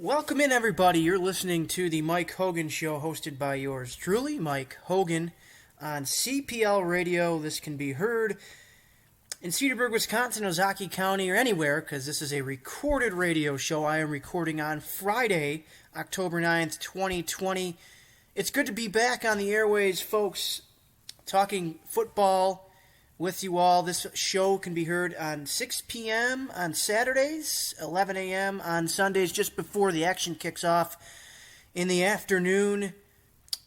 Welcome in, everybody. You're listening to the Mike Hogan Show, hosted by yours truly, Mike Hogan, on CPL Radio. This can be heard in Cedarburg, Wisconsin, Ozaukee County, or anywhere, because this is a recorded radio show. I am recording on Friday, October 9th, 2020. It's good to be back on the airways, folks, talking football with you all. This show can be heard on 6 p.m. on Saturdays, 11 a.m. on Sundays, just before the action kicks off in the afternoon,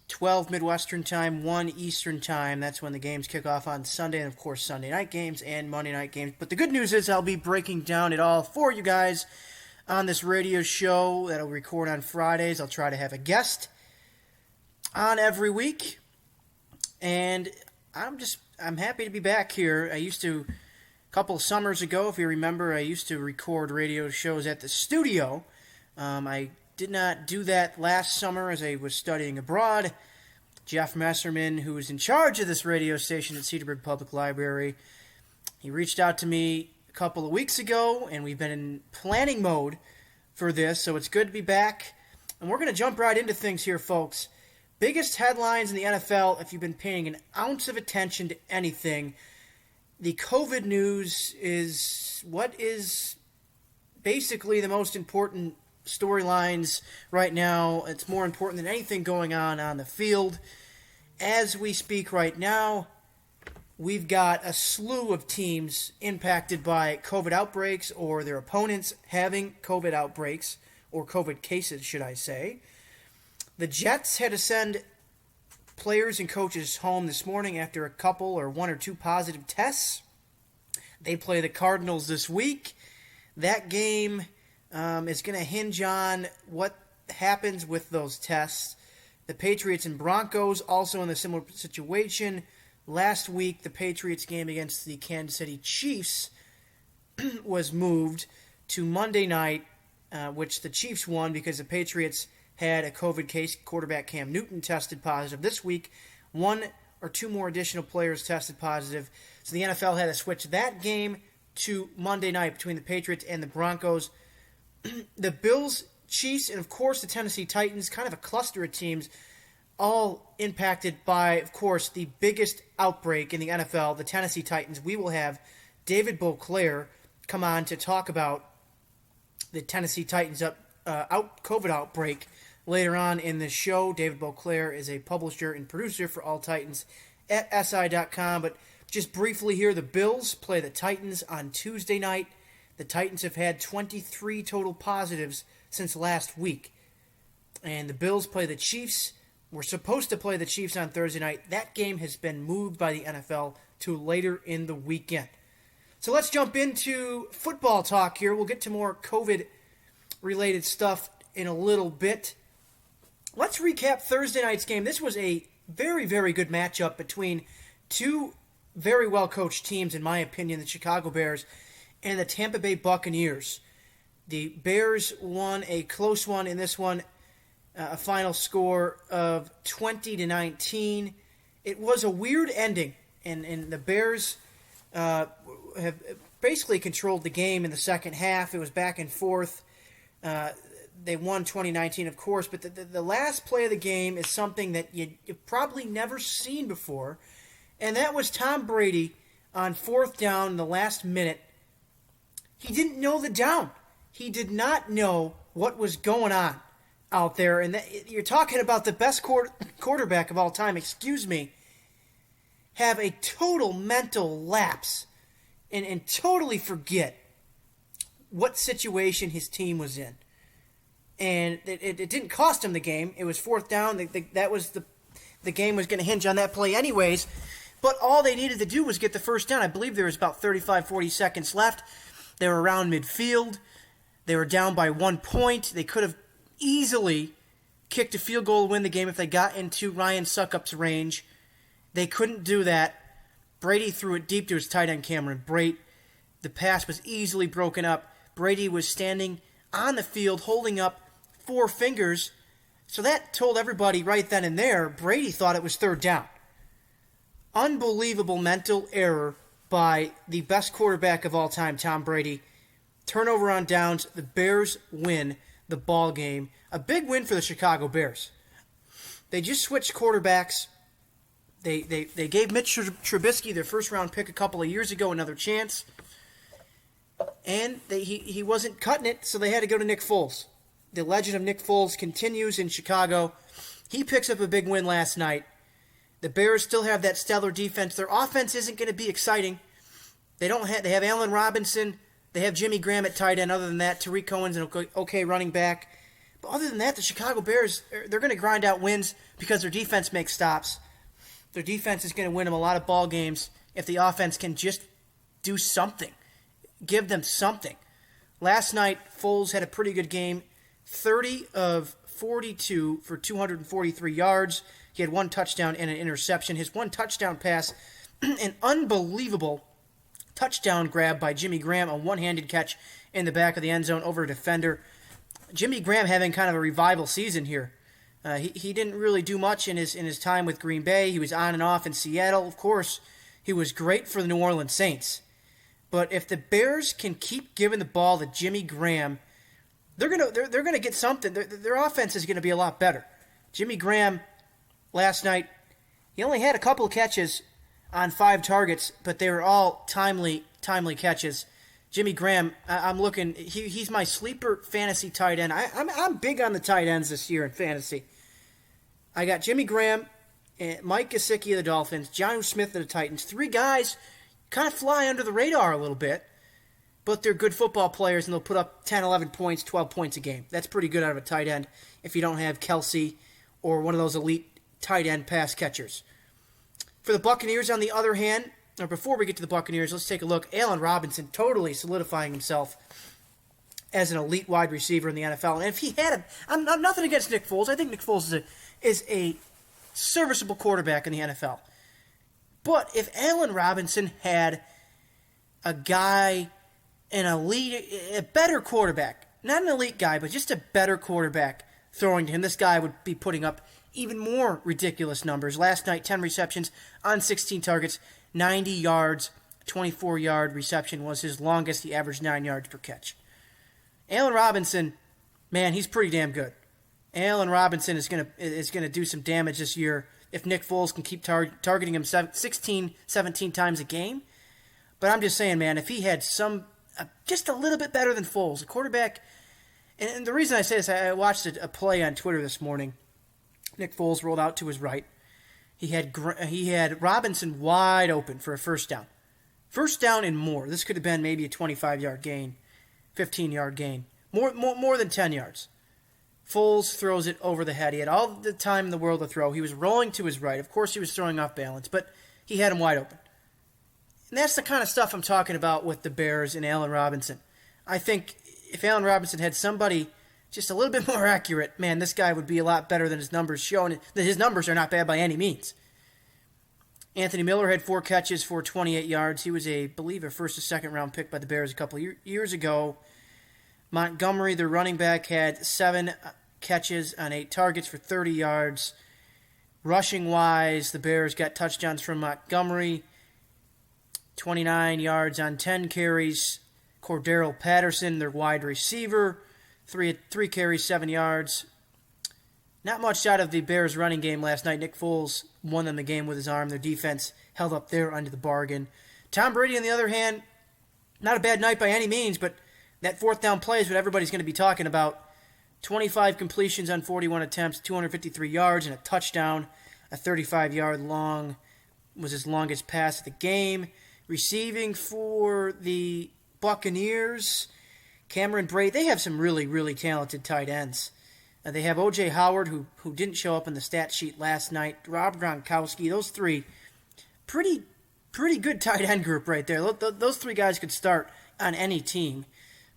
12 Midwestern time, 1 Eastern time. That's when the games kick off on Sunday, and of course Sunday night games and Monday night games. But the good news is I'll be breaking down it all for you guys on this radio show that I'll record on Fridays. I'll try to have a guest on every week, and I'm happy to be back here. A couple of summers ago, if you remember, I used to record radio shows at the studio. I did not do that last summer as I was studying abroad. Jeff Messerman, who is in charge of this radio station at Cedarburg Public Library, he reached out to me a couple of weeks ago, and we've been in planning mode for this, so it's good to be back. And we're going to jump right into things here, folks. Biggest headlines in the NFL, if you've been paying an ounce of attention to anything, the COVID news is what is basically the most important storylines right now. It's more important than anything going on the field. As we speak right now, we've got a slew of teams impacted by COVID outbreaks or their opponents having COVID outbreaks, or COVID cases, should I say. The Jets had to send players and coaches home this morning after a couple or one or two positive tests. They play the Cardinals this week. That game is going to hinge on what happens with those tests. The Patriots and Broncos also in a similar situation. Last week, the Patriots game against the Kansas City Chiefs was moved to Monday night, which the Chiefs won because the Patriots had a COVID case. Quarterback Cam Newton tested positive. This week, one or two more additional players tested positive. So the NFL had to switch that game to Monday night between the Patriots and the Broncos. The Bills, Chiefs, and of course the Tennessee Titans, kind of a cluster of teams, all impacted by, of course, the biggest outbreak in the NFL, the Tennessee Titans. We will have David Beauclair come on to talk about the Tennessee Titans COVID outbreak later on in the show. David Beauclair is a publisher and producer for All Titans at SI.com. But just briefly here, the Bills play the Titans on Tuesday night. The Titans have had 23 total positives since last week. And the Bills play the Chiefs. We're supposed to play the Chiefs on Thursday night. That game has been moved by the NFL to later in the weekend. So let's jump into football talk here. We'll get to more COVID-related stuff in a little bit. Let's recap Thursday night's game. This was a very, very good matchup between two very well-coached teams, in my opinion, the Chicago Bears and the Tampa Bay Buccaneers. The Bears won a close one in this one, a final score of 20-19. It was a weird ending, and the Bears have basically controlled the game in the second half. It was back and forth. They won 2019, of course, but the last play of the game is something that you've probably never seen before, and that was Tom Brady on fourth down in the last minute. He didn't know the down. He did not know what was going on out there, and you're talking about the best quarterback of all time, have a total mental lapse and totally forget what situation his team was in. And it didn't cost him the game. It was fourth down. The game was going to hinge on that play anyways. But all they needed to do was get the first down. I believe there was about 35, 40 seconds left. They were around midfield. They were down by 1 point. They could have easily kicked a field goal to win the game if they got into Ryan Succop's range. They couldn't do that. Brady threw it deep to his tight end, Cameron Brate. The pass was easily broken up. Brady was standing on the field holding up 4 fingers. So that told everybody right then and there, Brady thought it was third down. Unbelievable mental error by the best quarterback of all time, Tom Brady. Turnover on downs. The Bears win the ball game. A big win for the Chicago Bears. They just switched quarterbacks. They gave Mitch Trubisky, their first-round pick a couple of years ago, another chance. And he wasn't cutting it, so they had to go to Nick Foles. The legend of Nick Foles continues in Chicago. He picks up a big win last night. The Bears still have that stellar defense. Their offense isn't going to be exciting. They have Allen Robinson. They have Jimmy Graham at tight end. Other than that, Tariq Cohen's an okay running back. But other than that, the Chicago Bears, they're going to grind out wins because their defense makes stops. Their defense is going to win them a lot of ball games if the offense can just do something. Give them something. Last night, Foles had a pretty good game. 30 of 42 for 243 yards. He had one touchdown and an interception. His one touchdown pass, an unbelievable touchdown grab by Jimmy Graham, a one-handed catch in the back of the end zone over a defender. Jimmy Graham having kind of a revival season here. He didn't really do much in his time with Green Bay. He was on and off in Seattle. Of course, he was great for the New Orleans Saints. But if the Bears can keep giving the ball to Jimmy Graham, they're gonna get something. Their offense is gonna be a lot better. Jimmy Graham last night, he only had a couple of catches on 5 targets, but they were all timely catches. Jimmy Graham, I'm looking. He's my sleeper fantasy tight end. I'm big on the tight ends this year in fantasy. I got Jimmy Graham, Mike Gesicki of the Dolphins, Jonnu Smith of the Titans. 3 guys kind of fly under the radar a little bit, but they're good football players, and they'll put up 10, 11 points, 12 points a game. That's pretty good out of a tight end if you don't have Kelsey or one of those elite tight end pass catchers. For the Buccaneers, on the other hand, or before we get to the Buccaneers, let's take a look. Allen Robinson totally solidifying himself as an elite wide receiver in the NFL. And if he had him, I'm nothing against Nick Foles. I think Nick Foles is a serviceable quarterback in the NFL. But if Allen Robinson had a guy, a better quarterback, not an elite guy, but just a better quarterback throwing to him, this guy would be putting up even more ridiculous numbers. Last night, 10 receptions on 16 targets, 90 yards, 24-yard reception was his longest. He averaged 9 yards per catch. Allen Robinson, man, he's pretty damn good. Allen Robinson is gonna do some damage this year if Nick Foles can keep targeting him 16, 17 times a game. But I'm just saying, man, if he had just a little bit better than Foles, a quarterback. And the reason I say this, I watched a play on Twitter this morning. Nick Foles rolled out to his right. He had Robinson wide open for a first down. First down and more. This could have been maybe a 25-yard gain, 15-yard gain. More than 10 yards. Foles throws it over the head. He had all the time in the world to throw. He was rolling to his right. Of course, he was throwing off balance, but he had him wide open. And that's the kind of stuff I'm talking about with the Bears and Allen Robinson. I think if Allen Robinson had somebody just a little bit more accurate, man, this guy would be a lot better than his numbers show. And his numbers are not bad by any means. Anthony Miller had 4 catches for 28 yards. He was, I believe, a first or second round pick by the Bears a couple of years ago. Montgomery, their running back, had 7 catches on 8 targets for 30 yards. Rushing-wise, the Bears got touchdowns from Montgomery, 29 yards on 10 carries. Cordero Patterson, their wide receiver, 3 carries, 7 yards. Not much out of the Bears' running game last night. Nick Foles won them the game with his arm. Their defense held up their end of the bargain. Tom Brady, on the other hand, not a bad night by any means, but that 4th down play is what everybody's going to be talking about. 25 completions on 41 attempts, 253 yards, and a touchdown. A 35-yard long was his longest pass of the game. Receiving for the Buccaneers, Cameron Brate. They have some really, really talented tight ends. They have O.J. Howard, who didn't show up in the stat sheet last night. Rob Gronkowski. Those 3, pretty good tight end group right there. Those 3 guys could start on any team.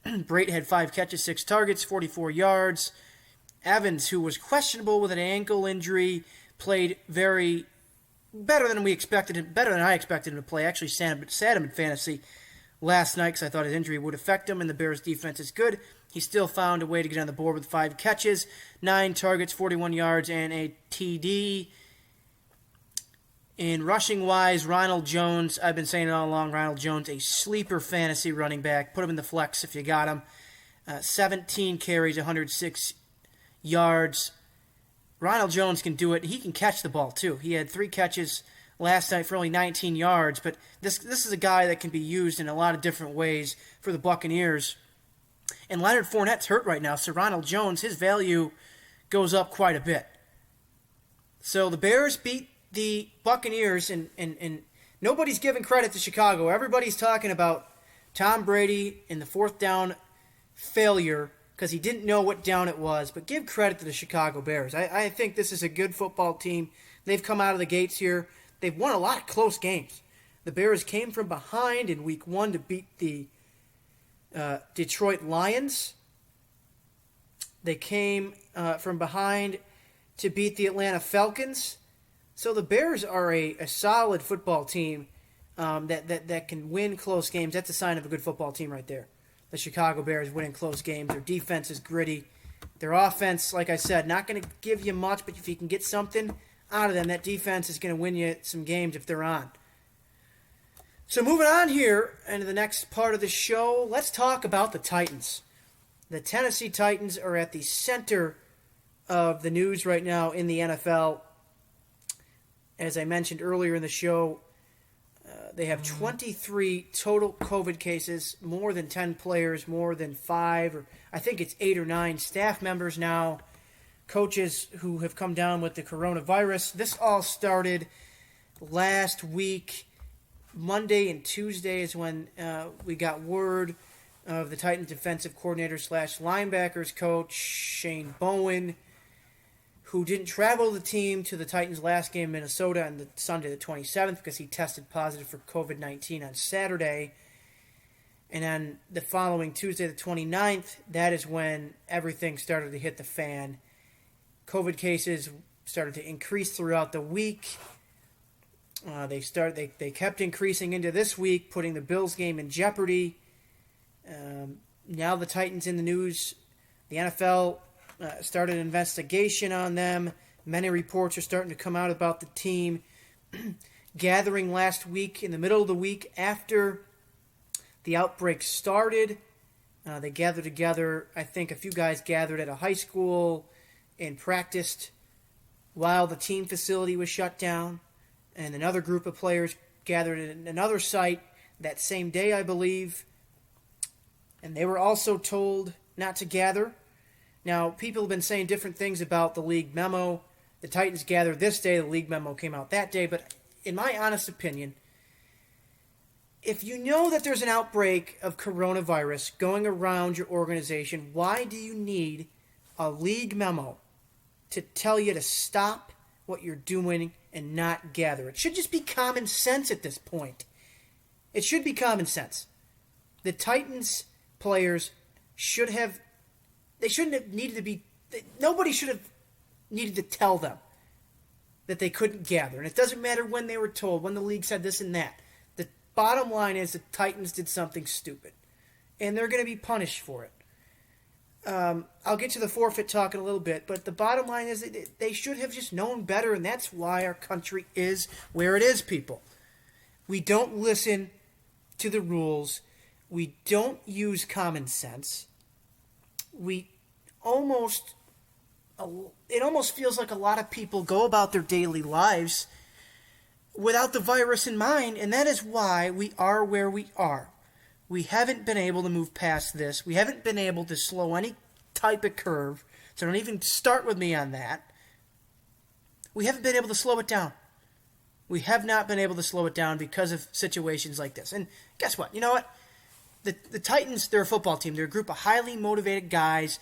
Brate had 5 catches, 6 targets, 44 yards. Evans, who was questionable with an ankle injury, played better than we expected him, better than I expected him to play. Actually, sat him in fantasy last night because I thought his injury would affect him, and the Bears' defense is good. He still found a way to get on the board with 5 catches, 9 targets, 41 yards, and a TD. In rushing-wise, Ronald Jones, I've been saying it all along, Ronald Jones, a sleeper fantasy running back. Put him in the flex if you got him. 17 carries, 106 yards. Ronald Jones can do it. He can catch the ball, too. He had 3 catches last night for only 19 yards, but this is a guy that can be used in a lot of different ways for the Buccaneers. And Leonard Fournette's hurt right now, so Ronald Jones, his value goes up quite a bit. So the Bears beat the Buccaneers, and nobody's giving credit to Chicago. Everybody's talking about Tom Brady in the 4th down failure because he didn't know what down it was, but give credit to the Chicago Bears. I think this is a good football team. They've come out of the gates here. They've won a lot of close games. The Bears came from behind in Week 1 to beat the Detroit Lions. They came from behind to beat the Atlanta Falcons. So the Bears are a solid football team that can win close games. That's a sign of a good football team right there. The Chicago Bears winning close games. Their defense is gritty. Their offense, like I said, not going to give you much, but if you can get something out of them, that defense is going to win you some games if they're on. So moving on here into the next part of the show, let's talk about the Titans. The Tennessee Titans are at the center of the news right now in the NFL. As I mentioned earlier in the show, they have 23 total COVID cases, more than 10 players, more than 5, or I think it's 8 or 9 staff members now, coaches who have come down with the coronavirus. This all started last week. Monday and Tuesday is when we got word of the Titans defensive coordinator / linebackers coach, Shane Bowen, who didn't travel the team to the Titans' last game in Minnesota on Sunday the 27th because he tested positive for COVID-19 on Saturday. And on the following Tuesday the 29th, that is when everything started to hit the fan. COVID cases started to increase throughout the week. They kept increasing into this week, putting the Bills game in jeopardy. Now the Titans in the news. The NFL started an investigation on them. Many reports are starting to come out about the team. Gathering last week, in the middle of the week after the outbreak started, they gathered together. I think a few guys gathered at a high school and practiced while the team facility was shut down. And another group of players gathered at another site that same day, I believe. And they were also told not to gather. Now, people have been saying different things about the league memo. The Titans gathered this day, the league memo came out that day. But in my honest opinion, if you know that there's an outbreak of coronavirus going around your organization, why do you need a league memo to tell you to stop what you're doing and not gather? It should just be common sense at this point. It should be common sense. The Titans players shouldn't have needed to be, nobody should have needed to tell them that they couldn't gather. And it doesn't matter when they were told, when the league said this and that. The bottom line is the Titans did something stupid. And they're going to be punished for it. I'll get to the forfeit talk in a little bit, but the bottom line is that they should have just known better, and that's why our country is where it is, people. We don't listen to the rules. We don't use common sense. It almost feels like a lot of people go about their daily lives without the virus in mind, and that is why we are where we are. We haven't been able to move past this. We haven't been able to slow any type of curve, so don't even start with me on that. We haven't been able to slow it down. We have not been able to slow it down because of situations like this. And guess what? You know what? The Titans, they're a football team. They're a group of highly motivated guys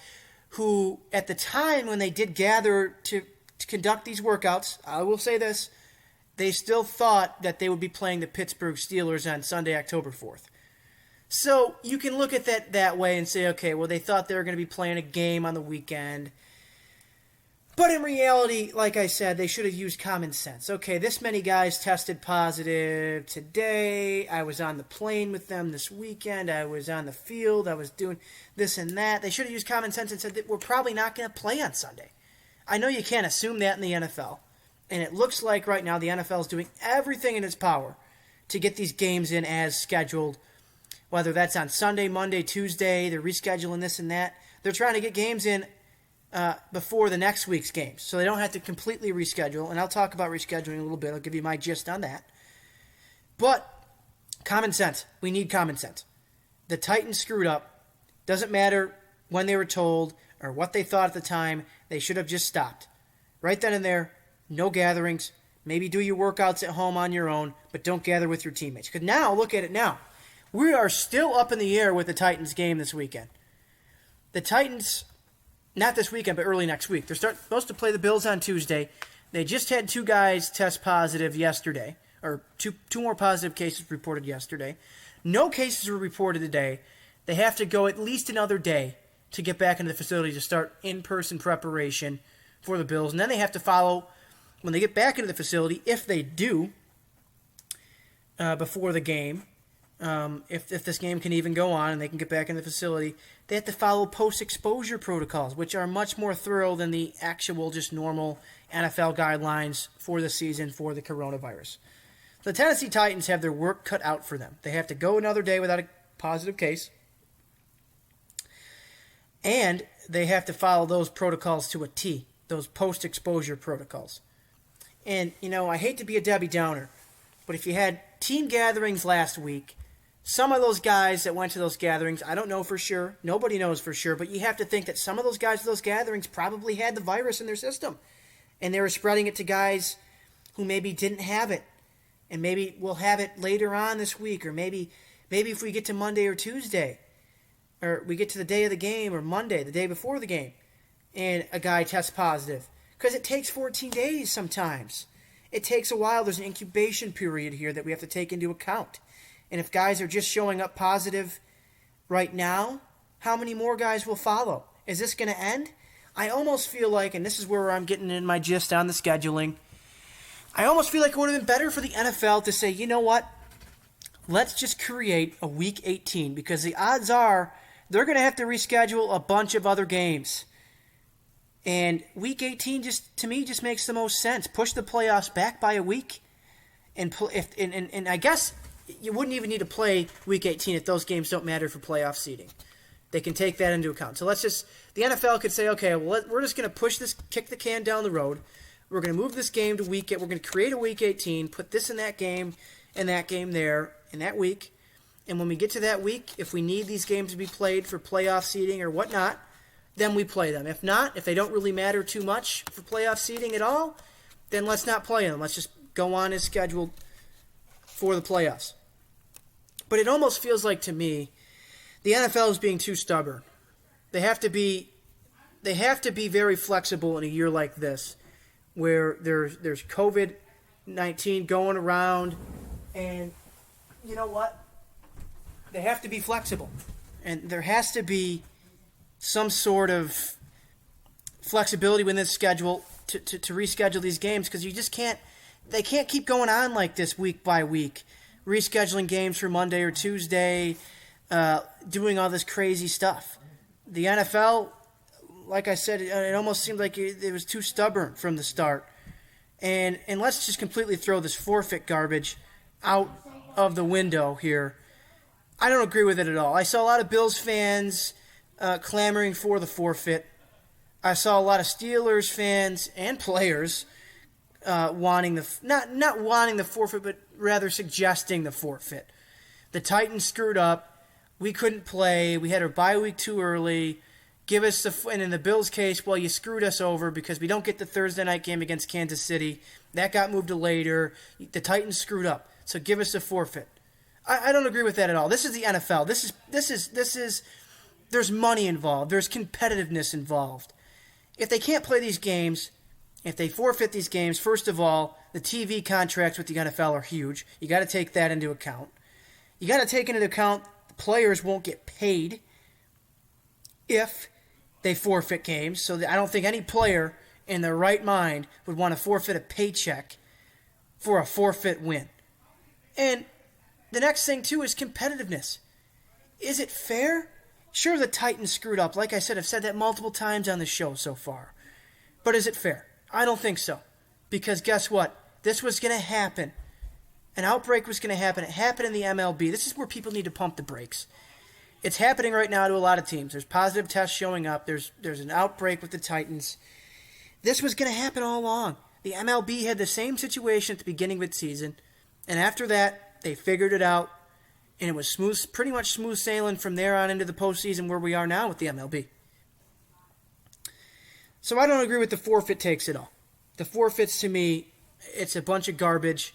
who, at the time when they did gather to conduct these workouts, I will say this, they still thought that they would be playing the Pittsburgh Steelers on Sunday, October 4th. So you can look at that way and say, okay, well, they thought they were going to be playing a game on the weekend. But in reality, like I said, they should have used common sense. Okay, this many guys tested positive today. I was on the plane with them this weekend. I was on the field. I was doing this and that. They should have used common sense and said that we're probably not going to play on Sunday. I know you can't assume that in the NFL. And it looks like right now the NFL is doing everything in its power to get these games in as scheduled. whether that's on Sunday, Monday, Tuesday. They're rescheduling this and that. They're trying to get games in before the next week's games, so they don't have to completely reschedule. And I'll talk about rescheduling a little bit. I'll give you my gist on that. But common sense. We need common sense. The Titans screwed up. Doesn't matter when they were told or what they thought at the time. They should have just stopped. Right then and there, no gatherings. Maybe do your workouts at home on your own, but don't gather with your teammates. Because now, look at it now. We are still up in the air with the Titans game this weekend. The Titans, not this weekend, but early next week. They're supposed to play the Bills on Tuesday. They just had 2 guys test positive yesterday, or two more positive cases reported yesterday. No cases were reported today. They have to go at least another day to get back into the facility to start in-person preparation for the Bills. And then they have to follow, when they get back into the facility, if they do, before the game, if this game can even go on and they can get back in the facility, they have to follow post-exposure protocols, which are much more thorough than the actual just normal NFL guidelines for the season for the coronavirus. The Tennessee Titans have their work cut out for them. They have to go another day without a positive case, and they have to follow those protocols to a T, those post-exposure protocols. And, I hate to be a Debbie Downer, but if you had team gatherings last week, some of those guys that went to those gatherings, I don't know for sure, nobody knows for sure, but you have to think that some of those guys at those gatherings probably had the virus in their system, and they were spreading it to guys who maybe didn't have it, and maybe we'll have it later on this week, or maybe if we get to Monday or Tuesday, or we get to the day of the game, or Monday, the day before the game, and a guy tests positive. Because it takes 14 days sometimes. It takes a while. There's an incubation period here that we have to take into account. And if guys are just showing up positive right now, how many more guys will follow? Is this going to end? I almost feel like, and this is where I'm getting in my gist on the scheduling, I almost feel like it would have been better for the NFL to say, you know what? Let's just create a Week 18, because the odds are they're going to have to reschedule a bunch of other games. And Week 18 to me makes the most sense. Push the playoffs back by a week, and I guess you wouldn't even need to play Week 18 if those games don't matter for playoff seeding. They can take that into account. So the NFL could say, okay, well, we're just going to push this, kick the can down the road. We're going to move this game to we're going to create a Week 18, put this in that game there in that week. And when we get to that week, if we need these games to be played for playoff seeding or whatnot, then we play them. If not, if they don't really matter too much for playoff seeding at all, then let's not play them. Let's just go on as scheduled for the playoffs. But it almost feels like, to me, the NFL is being too stubborn. They have to be very flexible in a year like this, where there's COVID-19 going around, and you know what? They have to be flexible, and there has to be some sort of flexibility within this schedule to reschedule these games, because you just can't. They can't keep going on like this week by week, rescheduling games for Monday or Tuesday, doing all this crazy stuff. The NFL, like I said, it almost seemed like it was too stubborn from the start. And let's just completely throw this forfeit garbage out of the window here. I don't agree with it at all. I saw a lot of Bills fans clamoring for the forfeit. I saw a lot of Steelers fans and players wanting not wanting the forfeit, but rather suggesting the forfeit. The Titans screwed up. We couldn't play. We had our bye week too early. Give us and in the Bills' case, well, you screwed us over because we don't get the Thursday night game against Kansas City. That got moved to later. The Titans screwed up, so give us a forfeit. I don't agree with that at all. This is the NFL. This is. There's money involved. There's competitiveness involved. If they can't play these games, if they forfeit these games, first of all, the TV contracts with the NFL are huge. You got to take that into account. You got to take into account the players won't get paid if they forfeit games. So I don't think any player in their right mind would want to forfeit a paycheck for a forfeit win. And the next thing, too, is competitiveness. Is it fair? Sure, the Titans screwed up. Like I said, I've said that multiple times on the show so far. But is it fair? I don't think so. Because guess what? This was going to happen an outbreak was going to happen. It happened in the MLB. This is where people need to pump the brakes. It's happening right now to a lot of teams. There's positive tests showing up. There's an outbreak with the Titans. This was going to happen all along. The MLB had the same situation at the beginning of its season, and after that, they figured it out, and it was pretty much smooth sailing from there on into the postseason where we are now with the MLB. So I don't agree with the forfeit takes at all. The forfeits, to me, it's a bunch of garbage.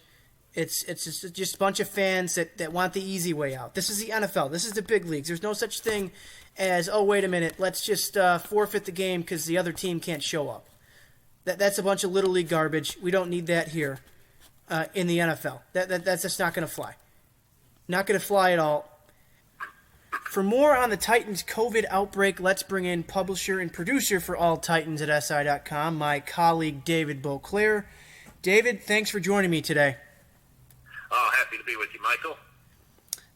It's just a bunch of fans that want the easy way out. This is the NFL. This is the big leagues. There's no such thing as, oh, wait a minute, let's just forfeit the game because the other team can't show up. That's a bunch of little league garbage. We don't need that here in the NFL. That's just not going to fly. Not going to fly at all. For more on the Titans COVID outbreak, let's bring in publisher and producer for All Titans at SI.com, my colleague David Beauclair. David, thanks for joining me today. Oh, happy to be with you, Michael.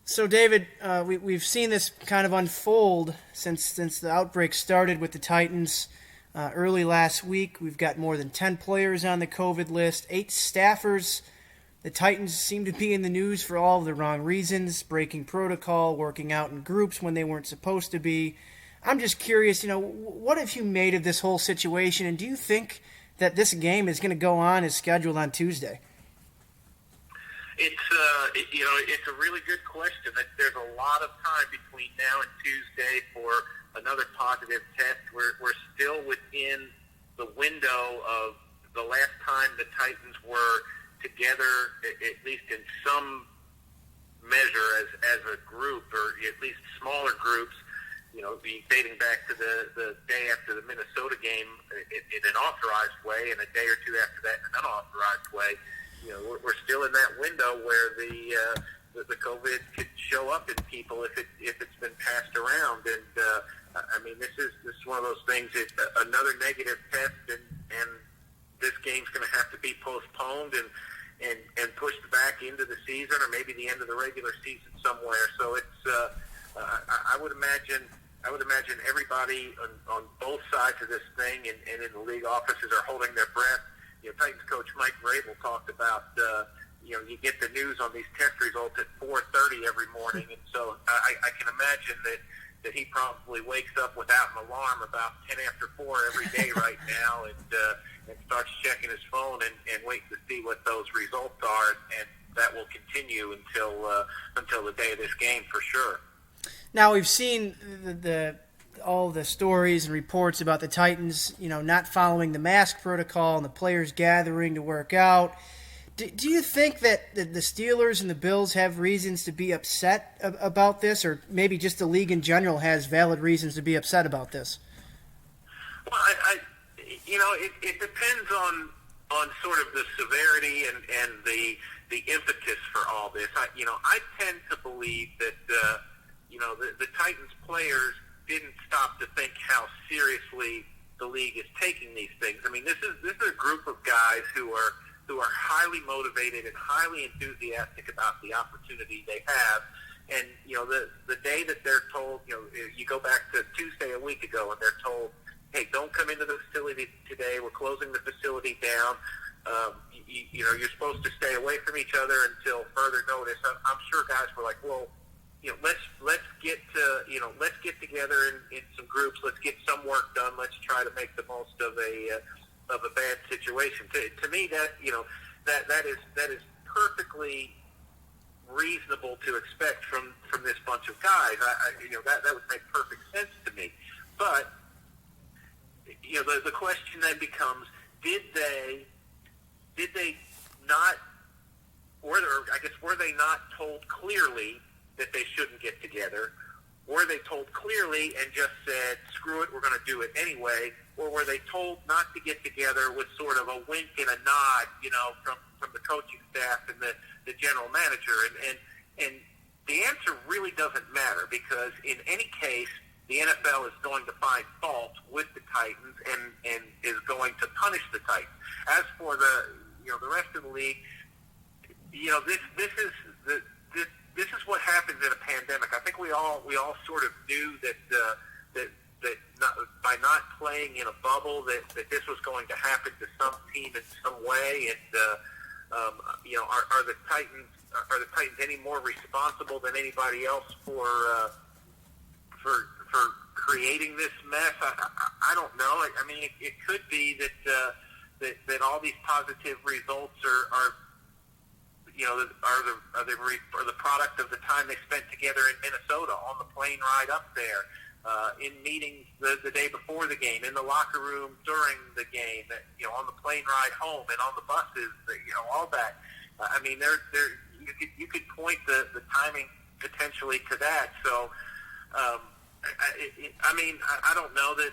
So, David, we've seen this kind of unfold since the outbreak started with the Titans early last week. We've got more than 10 players on the COVID list, 8 staffers. The Titans seem to be in the news for all of the wrong reasons, breaking protocol, working out in groups when they weren't supposed to be. I'm just curious, what have you made of this whole situation, and do you think that this game is going to go on as scheduled on Tuesday? It's a really good question. There's a lot of time between now and Tuesday for another positive test. We're still within the window of the last time the Titans were together, at least in some measure as a group, or at least smaller groups, dating back to the day after the Minnesota game in an authorized way, and a day or two after that in an unauthorized way. We're still in that window where the COVID could show up in people if it's been passed around. And this is one of those things. It's another negative test, and this game's going to have to be postponed and pushed back into the season, or maybe the end of the regular season somewhere. So it's I would imagine everybody on both sides of this thing and in the league offices are holding their breath. Titans coach Mike Vrabel talked about you get the news on these test results at 4:30 every morning, and so I can imagine that he probably wakes up without an alarm about 10 after 4 every day right now, and starts checking his phone and waiting to see what those results are, and that will continue until the day of this game for sure. Now we've seen all the stories and reports about the Titans, not following the mask protocol and the players gathering to work out. Do you think that the Steelers and the Bills have reasons to be upset about this, or maybe just the league in general has valid reasons to be upset about this? Well, it depends on sort of the severity and the impetus for all this. I tend to believe that the Titans players didn't stop to think how seriously the league is taking these things. I mean, this is a group of guys who are highly motivated and highly enthusiastic about the opportunity they have. And the day that they're told, you go back to Tuesday a week ago, and they're told, hey, don't come into the facility today. We're closing the facility down. You're supposed to stay away from each other until further notice. I'm sure guys were like, well, let's get together in some groups. Let's get some work done. Let's try to make the most of a bad situation. To me, that is perfectly reasonable to expect from this bunch of guys. That would make perfect sense to me. But the question then becomes: Did they not, were they not told clearly that they shouldn't get together? Were they told clearly and just said, screw it, we're going to do it anyway? Or were they told not to get together with sort of a wink and a nod, from the coaching staff and the general manager? And the answer really doesn't matter, because in any case, the NFL is going to find fault with the Titans and is going to punish the Titans. As for the rest of the league, this is what happens in a pandemic. I think we all sort of knew that by not playing in a bubble that this was going to happen to some team in some way. And are the Titans are the Titans any more responsible than anybody else for creating this mess? I don't know. I mean, it could be that all these positive results are the product of the time they spent together in Minnesota on the plane ride up there, in meetings the day before the game, in the locker room during the game, on the plane ride home and on the buses, all that. I mean, you could point the timing potentially to that. So, I don't know that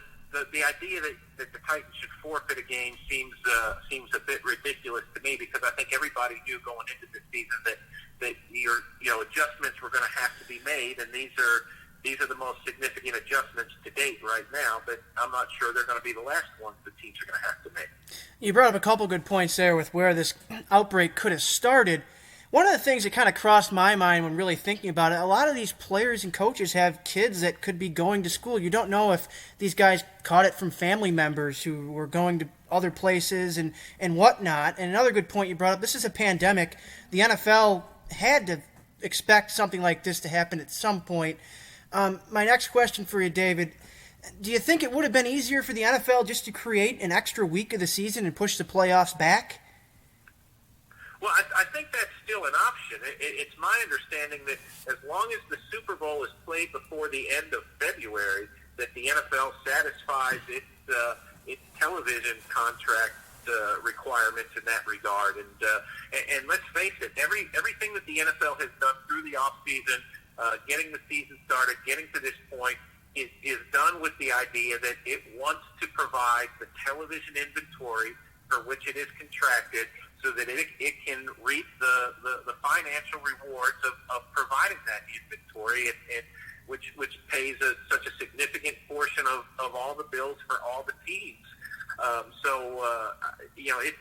the idea that the Titans should forfeit a game seems a bit ridiculous to me, because I think everybody knew going into this season that adjustments were going to have to be made, and these are the most significant adjustments to date right now, but I'm not sure they're going to be the last ones the teams are going to have to make. You brought up a couple good points there with where this outbreak could have started. One of the things that kind of crossed my mind when really thinking about it, a lot of these players and coaches have kids that could be going to school. You don't know if these guys caught it from family members who were going to other places and whatnot. And another good point you brought up, this is a pandemic. The NFL had to expect something like this to happen at some point. My next question for you, David, do you think it would have been easier for the NFL just to create an extra week of the season and push the playoffs back? Well, I think that's still an option. It's my understanding that as long as the Super Bowl is played before the end of February, that the NFL satisfies its television contract requirements in that regard. And let's face it, everything that the NFL has done through the offseason, getting the season started, getting to this point, is done with the idea that it wants to provide the television inventory for which it is contracted, so that it can reap the financial rewards of providing that inventory, and which pays such a significant portion of all the bills for all the teams.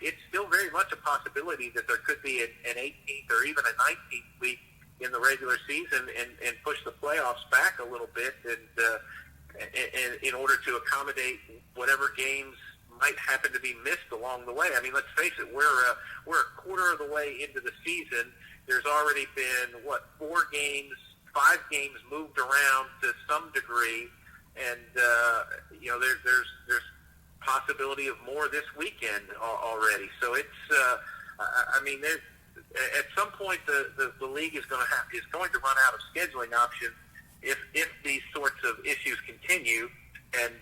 It's still very much a possibility that there could be an 18th or even a 19th week in the regular season and push the playoffs back a little bit, and in order to accommodate whatever games might happen to be missed along the way. I mean, let's face it, we're a quarter of the way into the season. There's already been 5 games moved around to some degree, and there's possibility of more this weekend already. So it's at some point the league is going to run out of scheduling options if these sorts of issues continue. And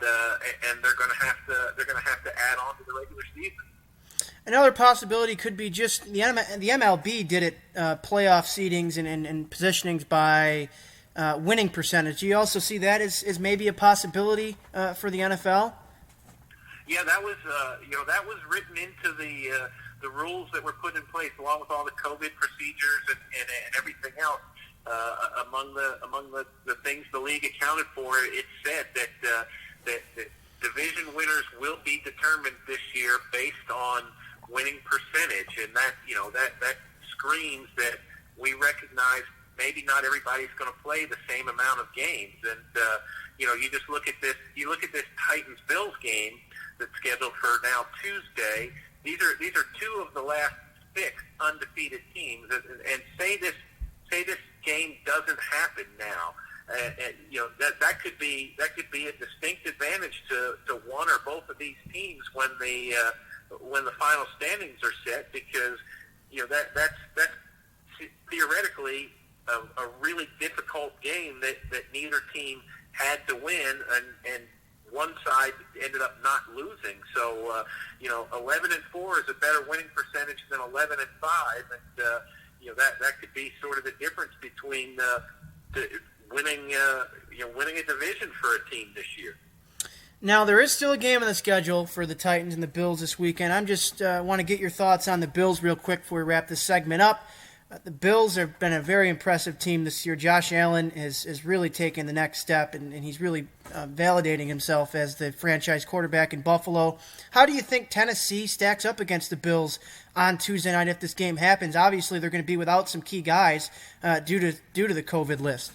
they're going to have to add on to the regular season. Another possibility could be just the MLB did it playoff seedings and positionings by winning percentage. Do you also see that as maybe a possibility for the NFL? Yeah, that was written into the rules that were put in place along with all the COVID procedures and everything else. Among the things the league accounted for, it said that division winners will be determined this year based on winning percentage, and that screams that we recognize maybe not everybody's going to play the same amount of games. And you just look at this. You look at this Titans-Bills game that's scheduled for now Tuesday. These are 2 of the last 6 undefeated teams, and say this game doesn't happen now. That could be a distinct advantage to one or both of these teams when the final standings are set, because that's theoretically a really difficult game that neither team had to win, and one side ended up not losing. So 11-4 is a better winning percentage than 11-5, and that could be sort of the difference between winning a division for a team this year. Now, there is still a game on the schedule for the Titans and the Bills this weekend. I'm just want to get your thoughts on the Bills real quick before we wrap this segment up. The Bills have been a very impressive team this year. Josh Allen has really taken the next step, and he's really validating himself as the franchise quarterback in Buffalo. How do you think Tennessee stacks up against the Bills on Tuesday night if this game happens? Obviously, they're going to be without some key guys due to the COVID list.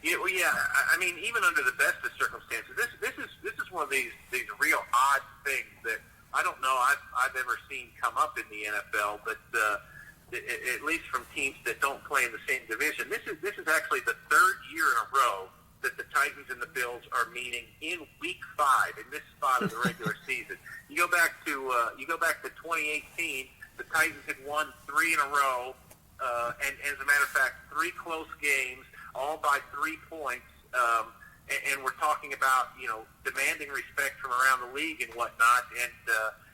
Yeah, I mean, even under the best of circumstances, this is one of these real odd things that I don't know I've ever seen come up in the NFL. But at least from teams that don't play in the same division. This is actually the third year in a row that the Titans and the Bills are meeting in Week 5 in this spot of the regular season. You go back to 2018. The Titans had won 3 in a row, and as a matter of fact, 3 close games, all by 3 points. And we're talking about demanding respect from around the league and whatnot.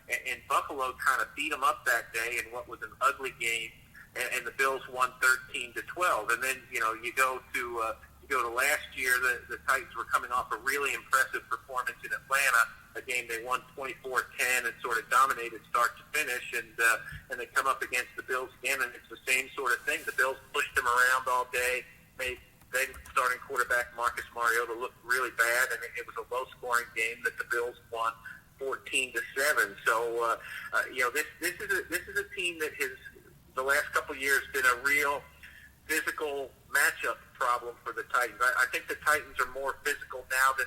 And Buffalo kind of beat them up that day in what was an ugly game, and the Bills won 13-12. And then you go to last year, the Titans were coming off a really impressive performance in Atlanta, a game they won 24-10 and sort of dominated start to finish, and they come up against the Bills again, and it's the same sort of thing. The Bills pushed them around all day, made then starting quarterback Marcus Mariota looked really bad, and it was a low-scoring game that the Bills won 14-7. So this is a team that has the last couple of years been a real physical matchup problem for the Titans. I think the Titans are more physical now than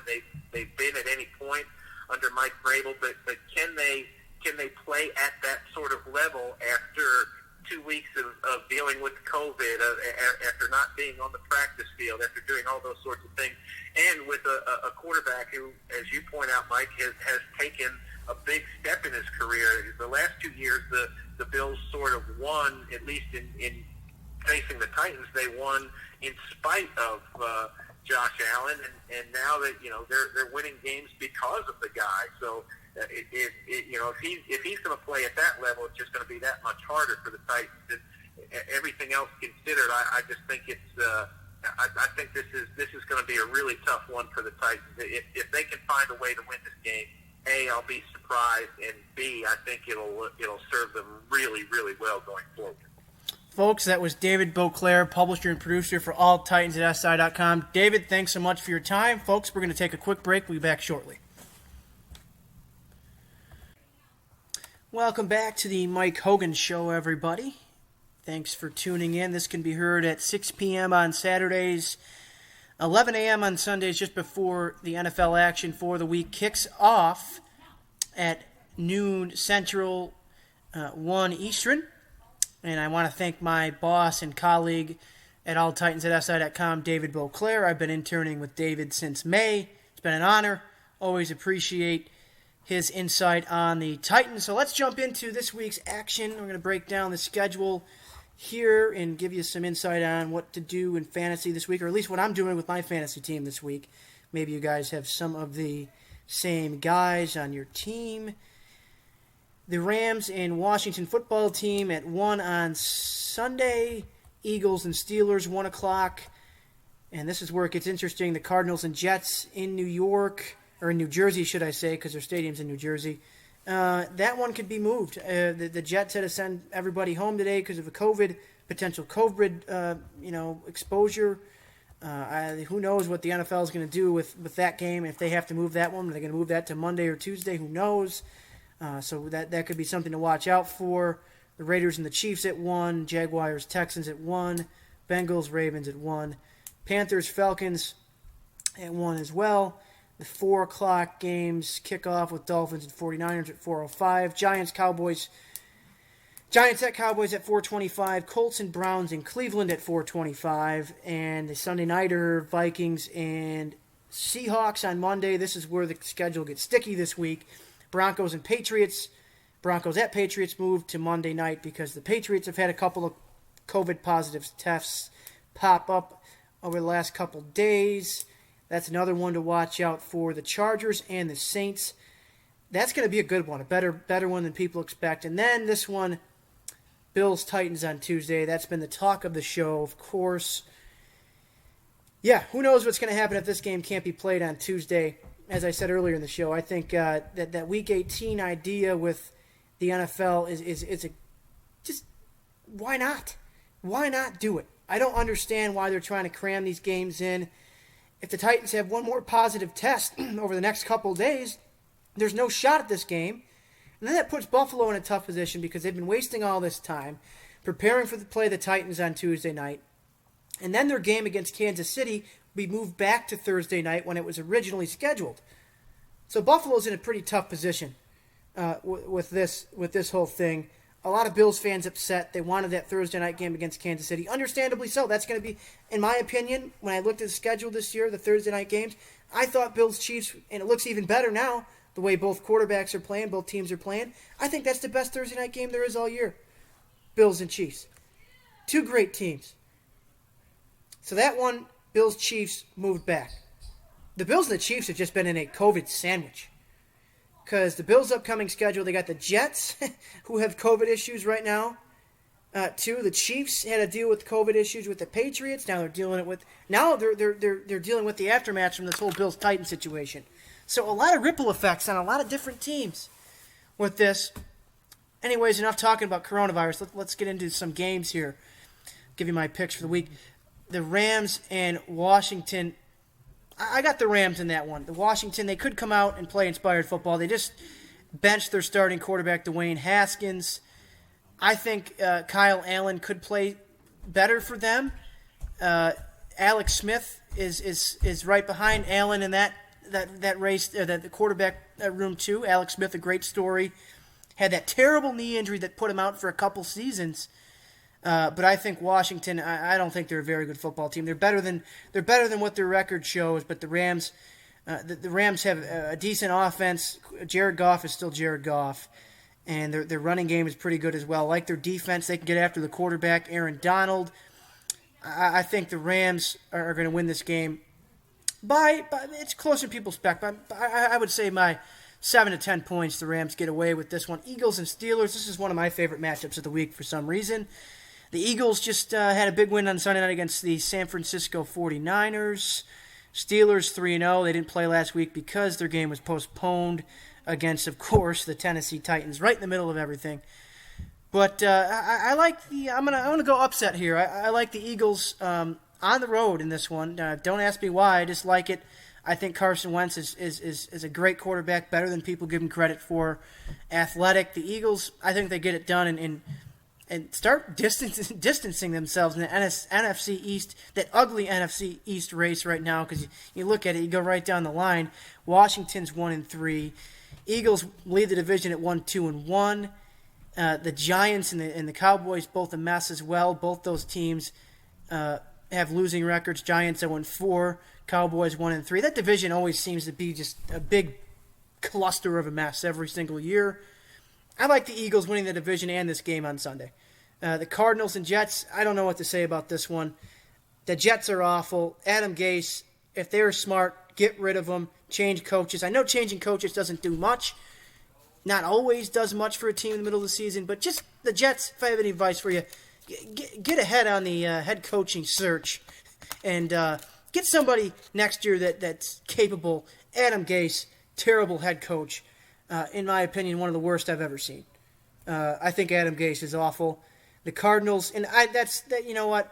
they've been at any point under Mike Vrabel, but can they play at that sort of level after 2 weeks of dealing with COVID, after not being on the practice field, after doing all those sorts of things, and with a quarterback who, as you point out, Mike, has taken a big step in his career. The last 2 years, the Bills sort of won, at least in facing the Titans, they won in spite of Josh Allen, and now that they're winning games because of the guy. So if he's going to play at that level, it's just going to be that much harder for the Titans. And everything else considered, I just think it's I think this is going to be a really tough one for the Titans. If they can find a way to win this game, A, I'll be surprised, and B, I think it'll serve them really, really well going forward. Folks, that was David Beauclair, publisher and producer for All Titans at SI.com. David, thanks so much for your time. Folks, we're going to take a quick break. We'll be back shortly. Welcome back to the Mike Hogan Show, everybody. Thanks for tuning in. This can be heard at 6 p.m. on Saturdays, 11 a.m. on Sundays, just before the NFL action for the week kicks off at noon Central, 1 Eastern. And I want to thank my boss and colleague at All Titans at SI.com, David Beauclair. I've been interning with David since May. It's been an honor. Always appreciate his insight on the Titans. So let's jump into this week's action. We're going to break down the schedule here and give you some insight on what to do in fantasy this week, or at least what I'm doing with my fantasy team this week. Maybe you guys have some of the same guys on your team. The Rams and Washington football team at 1 on Sunday. Eagles and Steelers, 1 o'clock. And this is where it gets interesting. The Cardinals and Jets in New York, or in New Jersey, should I say, because their stadium's in New Jersey. That one could be moved. The Jets had to send everybody home today because of a potential COVID exposure. Who knows what the NFL is going to do with that game. If they have to move that one, are they going to move that to Monday or Tuesday? Who knows? So that could be something to watch out for. The Raiders and the Chiefs at 1. Jaguars, Texans at 1. Bengals, Ravens at 1. Panthers, Falcons at 1 as well. The 4 o'clock games kick off with Dolphins and 49ers at 4:05. Giants at Cowboys at 4:25. Colts and Browns in Cleveland at 4:25. And the Sunday nighter, Vikings and Seahawks on Monday. This is where the schedule gets sticky this week. Broncos and Patriots. Broncos at Patriots moved to Monday night because the Patriots have had a couple of COVID positive tests pop up over the last couple days. That's another one to watch out for. The Chargers and the Saints. That's going to be a good one, a better one than people expect. And then this one, Bills-Titans on Tuesday. That's been the talk of the show, of course. Yeah, who knows what's going to happen if this game can't be played on Tuesday. As I said earlier in the show, I think that Week 18 idea with the NFL is just why not? Why not do it? I don't understand why they're trying to cram these games in. If the Titans have one more positive test over the next couple of days, there's no shot at this game. And then that puts Buffalo in a tough position because they've been wasting all this time preparing for the play of the Titans on Tuesday night. And then their game against Kansas City will be moved back to Thursday night when it was originally scheduled. So Buffalo's in a pretty tough position with this whole thing. A lot of Bills fans upset. They wanted that Thursday night game against Kansas City. Understandably so. That's going to be, in my opinion, when I looked at the schedule this year, the Thursday night games, I thought Bills-Chiefs, and it looks even better now, the way both quarterbacks are playing, both teams are playing. I think that's the best Thursday night game there is all year. Bills and Chiefs. Two great teams. So that one, Bills-Chiefs, moved back. The Bills and the Chiefs have just been in a COVID sandwich. Because the Bills' upcoming schedule, they got the Jets, who have COVID issues right now. Too, the Chiefs had to deal with COVID issues with the Patriots. Now they're dealing with they're dealing with the aftermath from this whole Bills-Titans situation. So a lot of ripple effects on a lot of different teams with this. Anyways, enough talking about coronavirus. Let's get into some games here. Give you my picks for the week. The Rams and Washington. I got the Rams in that one. The Washington, they could come out and play inspired football. They just benched their starting quarterback, Dwayne Haskins. I think Kyle Allen could play better for them. Alex Smith is right behind Allen in that race, the quarterback room too. Alex Smith, a great story. Had that terrible knee injury that put him out for a couple seasons. But I think Washington, I don't think they're a very good football team. They're better than what their record shows. But the Rams, the Rams have a decent offense. Jared Goff is still Jared Goff, and their running game is pretty good as well. Like their defense, they can get after the quarterback, Aaron Donald. I think the Rams are going to win this game by it's closer than people expect. But I would say by 7 to 10 points, the Rams get away with this one. Eagles and Steelers. This is one of my favorite matchups of the week for some reason. The Eagles just had a big win on Sunday night against the San Francisco 49ers. Steelers 3-0. They didn't play last week because their game was postponed against, of course, the Tennessee Titans, right in the middle of everything. But I like the. I'm gonna go upset here. I like the Eagles on the road in this one. Don't ask me why. I just like it. I think Carson Wentz is a great quarterback, better than people give him credit for. Athletic. The Eagles, I think they get it done and start distancing themselves in the NFC East, that ugly NFC East race right now, because you look at it, you go right down the line. Washington's 1-3. Eagles lead the division at 1-2-1. The Giants and the Cowboys, both a mess as well. Both those teams have losing records. Giants 0-4, Cowboys 1-3. That division always seems to be just a big cluster of a mess every single year. I like the Eagles winning the division and this game on Sunday. The Cardinals and Jets, I don't know what to say about this one. The Jets are awful. Adam Gase, if they're smart, get rid of them, change coaches. I know changing coaches doesn't do much. Not always does much for a team in the middle of the season, but just the Jets, if I have any advice for you, get ahead on the head coaching search and get somebody next year that's capable. Adam Gase, terrible head coach. In my opinion, one of the worst I've ever seen. I think Adam Gase is awful. The Cardinals, and you know what?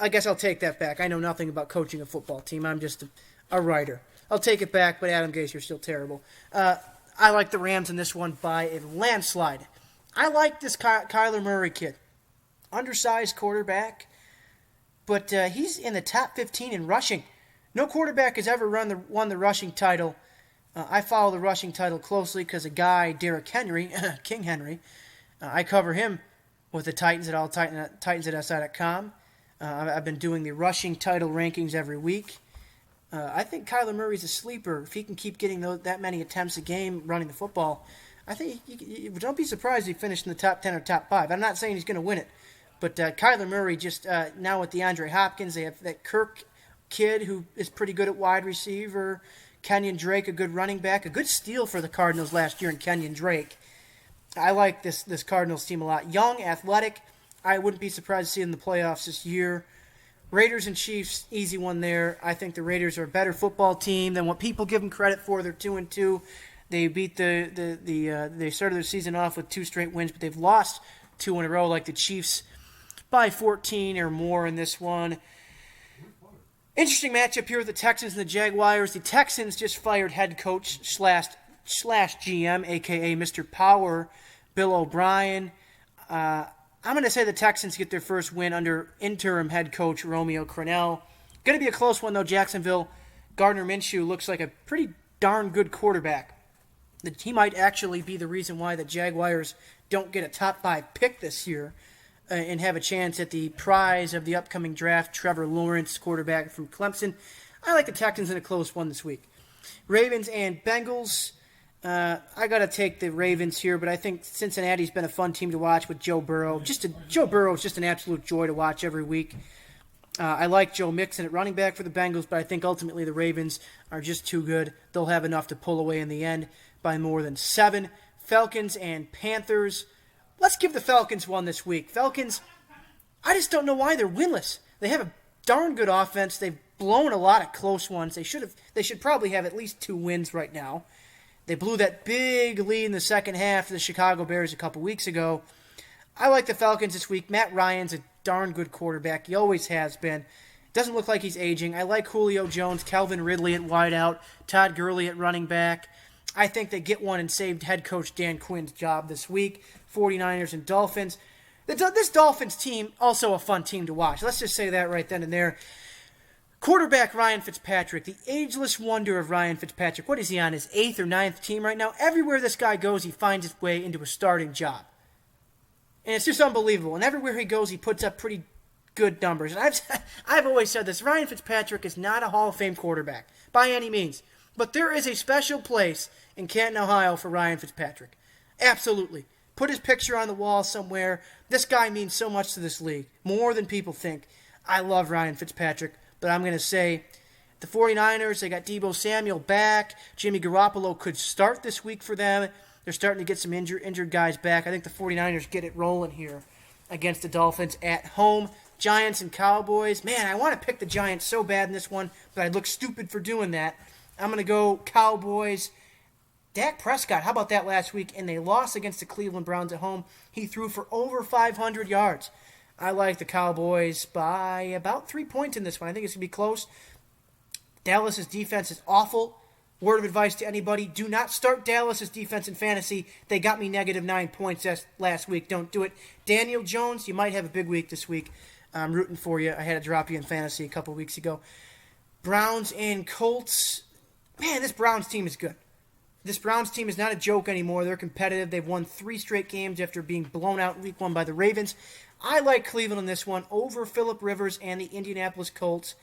I guess I'll take that back. I know nothing about coaching a football team. I'm just a writer. I'll take it back, but Adam Gase, you're still terrible. I like the Rams in this one by a landslide. I like this Kyler Murray kid. Undersized quarterback, but he's in the top 15 in rushing. No quarterback has ever won the rushing title. I follow the rushing title closely because a guy, Derrick Henry, King Henry, I cover him with the Titans at Titans@SI.com. I've been doing the rushing title rankings every week. I think Kyler Murray's a sleeper. If he can keep getting that many attempts a game running the football, I think don't be surprised if he finished in the top 10 or top 5. I'm not saying he's going to win it, but Kyler Murray just now with DeAndre Hopkins, they have that Kirk kid who is pretty good at wide receiver. Kenyon Drake, a good running back, a good steal for the Cardinals last year in Kenyon Drake. I like this Cardinals team a lot. Young, athletic. I wouldn't be surprised to see them in the playoffs this year. Raiders and Chiefs, easy one there. I think the Raiders are a better football team than what people give them credit for. They're 2-2. They beat they started their season off with 2 straight wins, but they've lost 2 in a row, like the Chiefs by 14 or more in this one. Interesting matchup here with the Texans and the Jaguars. The Texans just fired head coach slash GM, a.k.a. Mr. Power, Bill O'Brien. I'm going to say the Texans get their first win under interim head coach Romeo Crennel. Going to be a close one, though. Jacksonville, Gardner Minshew looks like a pretty darn good quarterback. that he might actually be the reason why the Jaguars don't get a top 5 pick this year and have a chance at the prize of the upcoming draft, Trevor Lawrence, quarterback from Clemson. I like the Texans in a close one this week. Ravens and Bengals. I got to take the Ravens here, but I think Cincinnati's been a fun team to watch with Joe Burrow. Joe Burrow is just an absolute joy to watch every week. I like Joe Mixon at running back for the Bengals, but I think ultimately the Ravens are just too good. They'll have enough to pull away in the end by more than 7. Falcons and Panthers. Let's give the Falcons one this week. Falcons, I just don't know why they're winless. They have a darn good offense. They've blown a lot of close ones. They should probably have at least 2 wins right now. They blew that big lead in the second half to the Chicago Bears a couple weeks ago. I like the Falcons this week. Matt Ryan's a darn good quarterback. He always has been. Doesn't look like he's aging. I like Julio Jones, Calvin Ridley at wideout, Todd Gurley at running back. I think they get one and saved head coach Dan Quinn's job this week. 49ers and Dolphins. This Dolphins team, also a fun team to watch. Let's just say that right then and there. Quarterback Ryan Fitzpatrick, the ageless wonder of Ryan Fitzpatrick. What is he on, his 8th or 9th team right now? Everywhere this guy goes, he finds his way into a starting job. And it's just unbelievable. And everywhere he goes, he puts up pretty good numbers. And I've always said this. Ryan Fitzpatrick is not a Hall of Fame quarterback by any means. But there is a special place in Canton, Ohio for Ryan Fitzpatrick. Absolutely. Put his picture on the wall somewhere. This guy means so much to this league. More than people think. I love Ryan Fitzpatrick. But I'm going to say the 49ers, they got Deebo Samuel back. Jimmy Garoppolo could start this week for them. They're starting to get some injured guys back. I think the 49ers get it rolling here against the Dolphins at home. Giants and Cowboys. Man, I want to pick the Giants so bad in this one, but I'd look stupid for doing that. I'm going to go Cowboys. Dak Prescott, how about that last week? And they lost against the Cleveland Browns at home. He threw for over 500 yards. I like the Cowboys by about 3 points in this one. I think it's going to be close. Dallas's defense is awful. Word of advice to anybody, do not start Dallas's defense in fantasy. They got me negative 9 points last week. Don't do it. Daniel Jones, you might have a big week this week. I'm rooting for you. I had to drop you in fantasy a couple weeks ago. Browns and Colts. Man, this Browns team is good. This Browns team is not a joke anymore. They're competitive. They've won 3 straight games after being blown out in week 1 by the Ravens. I like Cleveland in this one over Phillip Rivers and the Indianapolis Colts.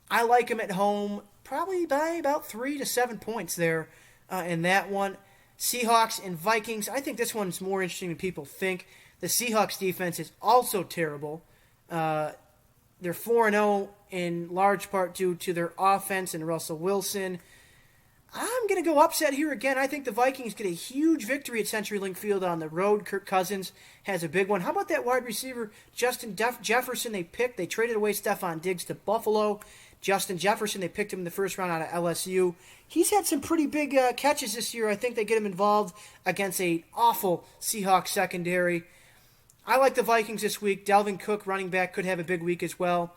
I like them at home probably by about 3 to 7 points there in that one. Seahawks and Vikings. I think this one's more interesting than people think. The Seahawks defense is also terrible. They're 4-0 in large part due to their offense and Russell Wilson. I'm going to go upset here again. I think the Vikings get a huge victory at CenturyLink Field on the road. Kirk Cousins has a big one. How about that wide receiver, Justin Jefferson, they picked? They traded away Stephon Diggs to Buffalo. Justin Jefferson, they picked him in the first round out of LSU. He's had some pretty big catches this year. I think they get him involved against an awful Seahawks secondary. I like the Vikings this week. Dalvin Cook, running back, could have a big week as well.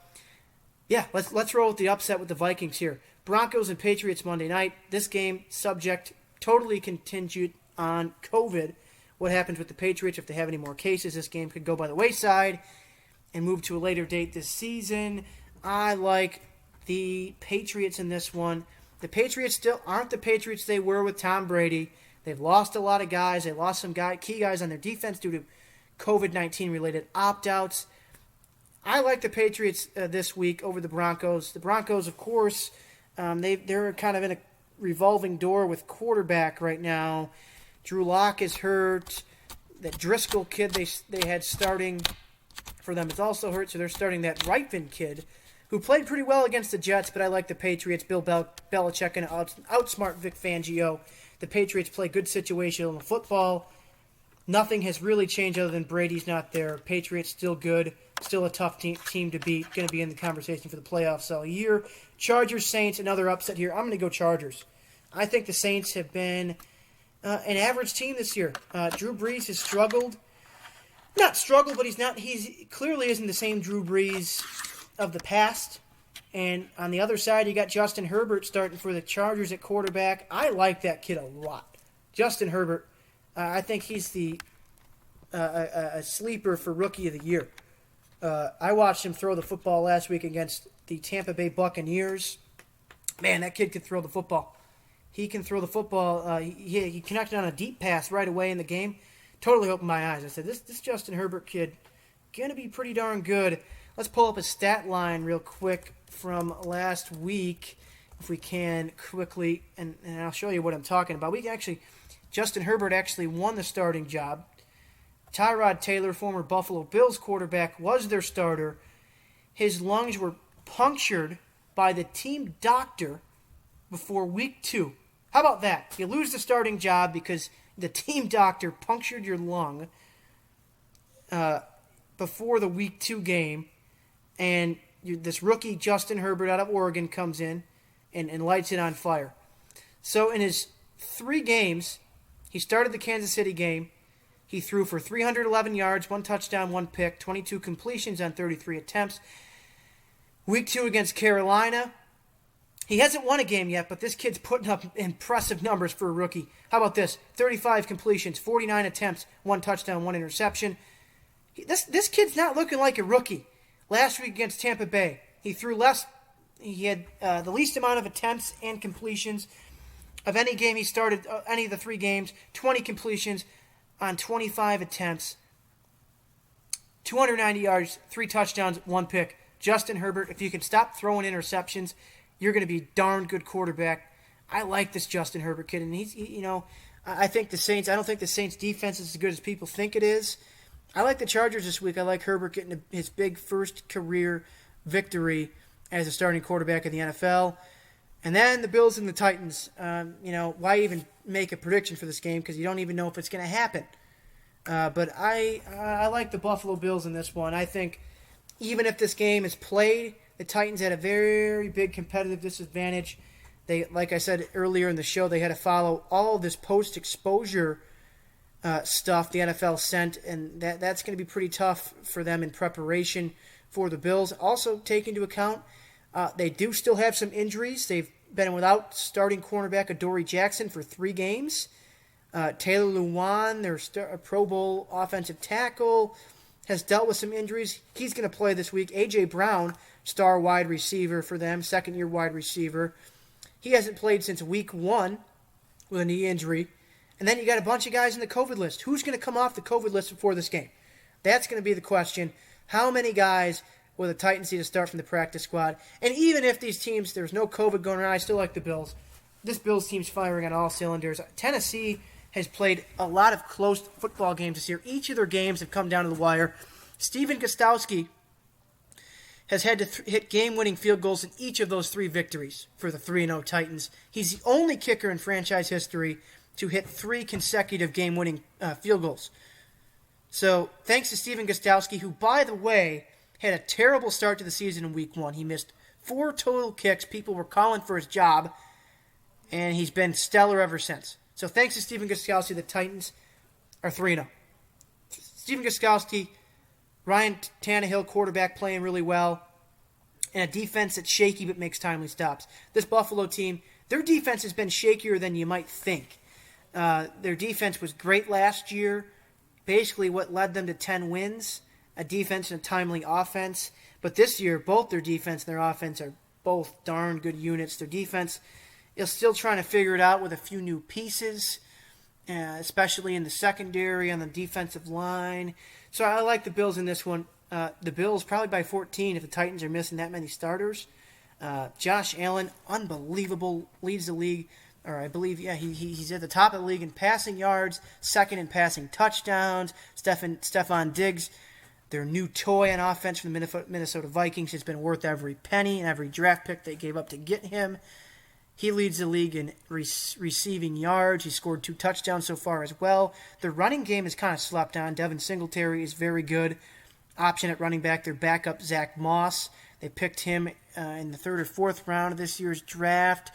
Yeah, let's roll with the upset with the Vikings here. Broncos and Patriots Monday night. This game subject totally contingent on COVID. What happens with the Patriots if they have any more cases? This game could go by the wayside and move to a later date this season. I like the Patriots in this one. The Patriots still aren't the Patriots they were with Tom Brady. They've lost a lot of guys. They lost some key guys on their defense due to COVID-19 related opt-outs. I like the Patriots this week over the Broncos. The Broncos, of course, they're kind of in a revolving door with quarterback right now. Drew Lock is hurt. That Driscoll kid they had starting for them is also hurt, so they're starting that Reitman kid, who played pretty well against the Jets, but I like the Patriots. Bill Belichick and outsmart Vic Fangio. The Patriots play good situational football. Nothing has really changed other than Brady's not there. Patriots still good. Still a tough team to beat. Going to be in the conversation for the playoffs all year. Chargers, Saints, another upset here. I'm going to go Chargers. I think the Saints have been an average team this year. Drew Brees has struggled. Not struggled, but he clearly isn't the same Drew Brees of the past. And on the other side, you got Justin Herbert starting for the Chargers at quarterback. I like that kid a lot. Justin Herbert, I think he's a sleeper for Rookie of the Year. I watched him throw the football last week against the Tampa Bay Buccaneers. Man, that kid could throw the football. he can throw the football. He connected on a deep pass right away in the game. Totally opened my eyes. I said, this Justin Herbert kid going to be pretty darn good. Let's pull up a stat line real quick from last week, if we can, quickly, and I'll show you what I'm talking about. Justin Herbert actually won the starting job. Tyrod Taylor, former Buffalo Bills quarterback, was their starter. His lungs were punctured by the team doctor before week 2. How about that? You lose the starting job because the team doctor punctured your lung before the week 2 game, and this rookie Justin Herbert out of Oregon comes in and lights it on fire. So in his 3 games, he started the Kansas City game. He threw for 311 yards, 1 touchdown, 1 pick, 22 completions on 33 attempts. Week 2 against Carolina, he hasn't won a game yet, but this kid's putting up impressive numbers for a rookie. How about this? 35 completions, 49 attempts, 1 touchdown, 1 interception. This kid's not looking like a rookie. Last week against Tampa Bay, he threw less. He had the least amount of attempts and completions of any game he started, any of the 3 games. 20 completions on 25 attempts, 290 yards, 3 touchdowns, 1 pick. Justin Herbert, if you can stop throwing interceptions, you're going to be a darn good quarterback. I like this Justin Herbert kid, and I think the Saints. I don't think the Saints' defense is as good as people think it is. I like the Chargers this week. I like Herbert getting his big first career victory as a starting quarterback in the NFL. And then the Bills and the Titans. Why even make a prediction for this game because you don't even know if it's going to happen. But I like the Buffalo Bills in this one. I think even if this game is played, the Titans had a very big competitive disadvantage. They, like I said earlier in the show, they had to follow all of this post-exposure stuff the NFL sent, and that's going to be pretty tough for them in preparation for the Bills. Also, take into account, they do still have some injuries. They've been without starting cornerback Adoree Jackson for 3 games. Taylor Lewan, their Pro Bowl offensive tackle, has dealt with some injuries. He's going to play this week. A.J. Brown, star wide receiver for them, second-year wide receiver. He hasn't played since week 1 with a knee injury. And then you got a bunch of guys in the COVID list. Who's going to come off the COVID list before this game? That's going to be the question. How many guys will the Titans need to start from the practice squad? And even if these teams, there's no COVID going around, I still like the Bills. This Bills team's firing on all cylinders. Tennessee has played a lot of close football games this year. Each of their games have come down to the wire. Steven Gostkowski has had to hit game-winning field goals in each of those 3 victories for the 3-0 Titans. He's the only kicker in franchise history to hit 3 consecutive game-winning field goals. So, thanks to Steven Gostkowski, who, by the way, had a terrible start to the season in week 1. He missed 4 total kicks. People were calling for his job, and he's been stellar ever since. So, thanks to Steven Gostkowski, the Titans are 3-0. Steven Gostkowski, Ryan Tannehill, quarterback, playing really well, and a defense that's shaky but makes timely stops. This Buffalo team, their defense has been shakier than you might think. Their defense was great last year, basically what led them to 10 wins, a defense and a timely offense. But this year, both their defense and their offense are both darn good units. Their defense is still trying to figure it out with a few new pieces, especially in the secondary, on the defensive line. So I like the Bills in this one. The Bills probably by 14 if the Titans are missing that many starters. Josh Allen, unbelievable, leads the league. Or I believe, he's at the top of the league in passing yards, second in passing touchdowns. Stephon Diggs, their new toy on offense from the Minnesota Vikings, has been worth every penny and every draft pick they gave up to get him. He leads the league in receiving yards. He scored 2 touchdowns so far as well. The running game is kind of slept on. Devin Singletary is very good. Option at running back, their backup, Zach Moss. They picked him in the 3rd or 4th round of this year's draft.